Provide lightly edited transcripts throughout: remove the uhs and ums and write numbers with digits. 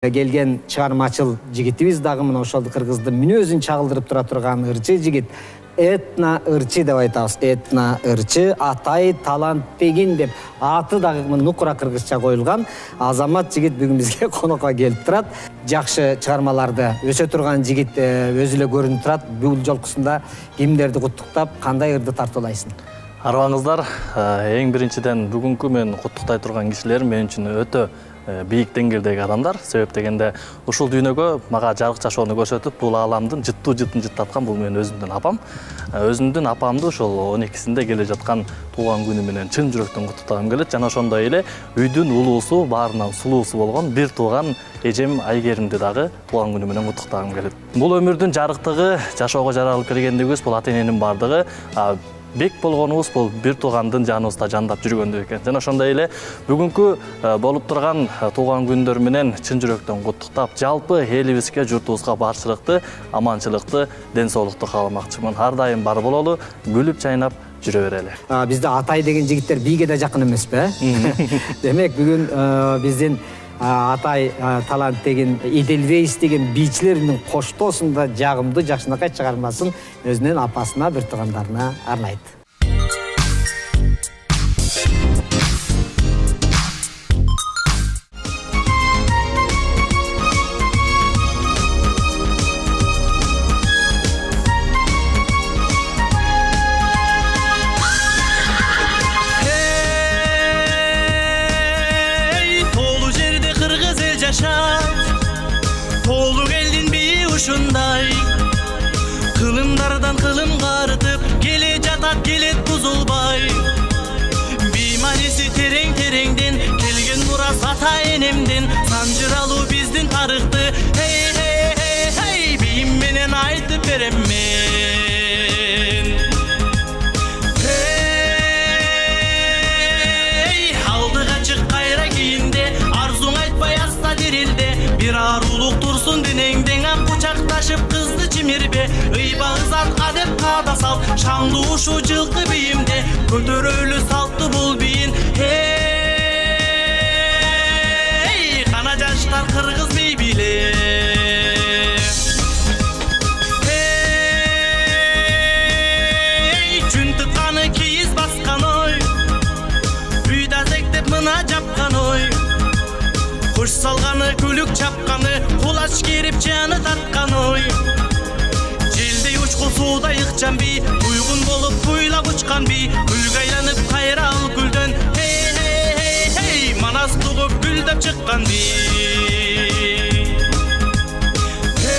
Gelgen çıgarmachыл жигитибиz дагы мына ошол кыргыздын мүнөзүн чагылдырып тура турган ырчы жигит. Этна ырчы деп айтабыз. Этна ырчы Атай Талантбегин деп аты дагы нукура кыргызча коюлган азамат жигит бүгүн бизге конокко келип турат. Жакшы чыгармаларды өсө турган жигит өзү эле көрүнүп турат. Бул жолкусунда кимдерди куттуктап, кандай ырды тартуулайсың? Арбаңыздар, эң биринчиден бүгүнкү мен куттуктай турган кишилер мен үчүн өтө бийик деңгээлдеги адамдар. Себеп дегенде ушул дүйнөгө мага жарык жашоону көрсөтүп, бул ааламдын жыттын жыттаткан бул менин өзүмдүн апам. Өзүмдүн апамды ошол 12-синде келе жаткан туулган күнү менен чын жүрөктөн куттуктагым келет. Жана ошондой эле үйдүн улуусу, баарынан сулуусу болгон бир тууган эжем Айгеримди дагы туулган күнү менен куттуктагым келет. Бул өмүрдүн жарыктыгы, жашоого жаралып келгендигибиз бул ата эненин бардыгы. Бек болгонубуз бул бир туугандын жаныбызда жандап жүргөндүк экен. Жана ошондой эле бүгүнкү болуп турган туулган күндөр менен чын жүрөктөн куттуктап, жалпы элибизге, журтубузга барчылыкты, аманчылыкты, ден соолукту кааламакчымын. Ар дайым бар бололу, күлүп чайнап жүрө берели. Бизде Атай деген жигиттер бийге да жакын эмеспи? Демек бүгүн биздин Атай Талантбегин Эдельвейс деген бийчилердин коштоосунда жагымдуу жакшынакай чыгармасын өзүнүн апасына, бир туугандарына арнайт. Толу келдин бии ушундай, кылымдардан кылымга артып, келе жатат келет бузулбай. Бейманиси терең тереңден, келген мурас ата энемден, санжыралуу биздин тарыхты, хей хей хей хей, бийим менен айтып берем мен. Хей, алдыга чык кайра кийинде, арзуң айтпай аста дирилде, бир арулук турсун денеңден ам кучакташып кызды чимирбе, ыйбагыз атка деп каада сал, шаңдуу ушу жылкы бийимде, көтөрөлү салттуу бул бийин. Эй, кана жаштар кыргыз бий биле. Эй, жүн тыкканы кийиз баскан ой, үйдө зектеп мына жапкан ой, куш салганы күлүк чапканы, кулач кирип жаны тарткан ой. Желдей учкул сууда ыкчан бий, уйгун болуп туйлап учкан бий, гүлгө айланып кайра ал гүлдөн, хей хей хей хей, манас тугуп гүлдөп чыккан бий. Хей,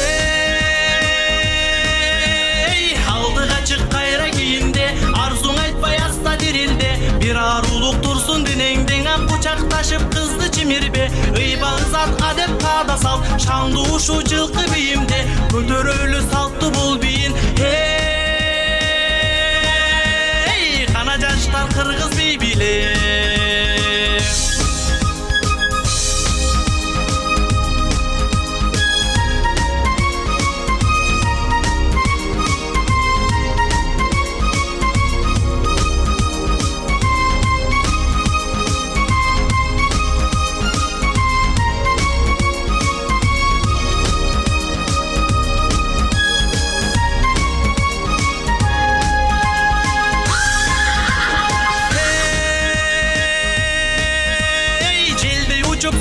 алдыга чык кайра кийинде, арзуң айтпай аста дирилде, бир арулук турсун денеңден ам кучакташып кызды чимирбе, ыйбагыз атка деп каада сал, шаңдуу ушу жылкы бийимде, көтөрөлү салттуу бул бийин. Эй, кана жаштар кыргыз бий биле.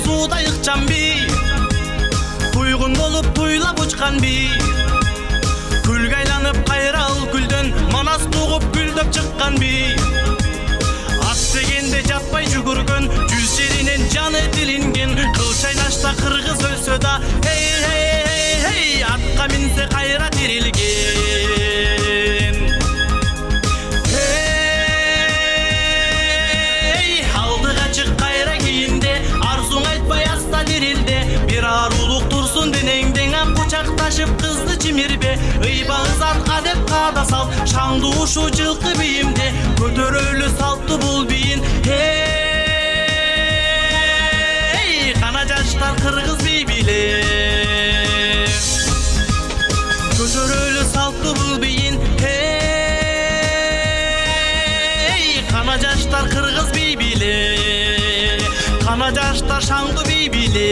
Сууда ыкчан бий, туйгун болуп туйлап учкан бий, күлгө айланып кайра ал гүлдөн, манас тугуп гүлдөп чыккан бий. Ат дегенде жатпай жүгүргөн, жүз жеринен жаны тилинген, кыл чайнашта кыргыз өлсө да, хей хей хей хей, атка минсе кайра тирилген. Хей, алдыга чык кайра кийинде, арзуң айтпай аста дирилде, бир арулук турсун денеңден ам кучакташып кызды чимирбе, ыйбагыз атка деп каада сал, шаңдуу ушу жылкы бийимде, көтөрөлү салттуу бул бийин. Эй, кана жаштар кыргыз бий биле. Көтөрөлү салттуу бул бийин. Эй, кана жаштар кыргыз бий биле. Кана жаштар шаңдуу бий биле.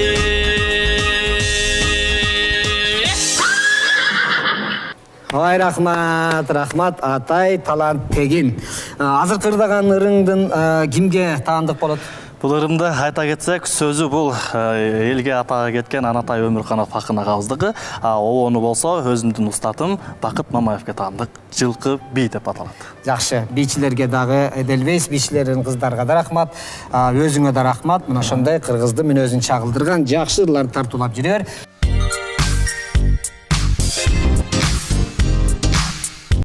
Ой, рахмат Атай Талантбегин. Азыркы ырдаган ырыңдын кимге таандык болот? Бұл ырымды айта кетсек, сөзі бұл елге атаға кеткен Анатай Өмүрканов акын агабыздыкы, оны болсо өзүмдүн устатым Бакыт Мамаевге таандык жылкы бий деп аталат. Жакшы, бийчилерге дагы эделбейс, бийчилердин кыздарга да рахмат, өзүңө да рахмат. Мына ошондой кыргызды мүнөзүн чагылдырган жакшы ырларды тартуулап жүрөр.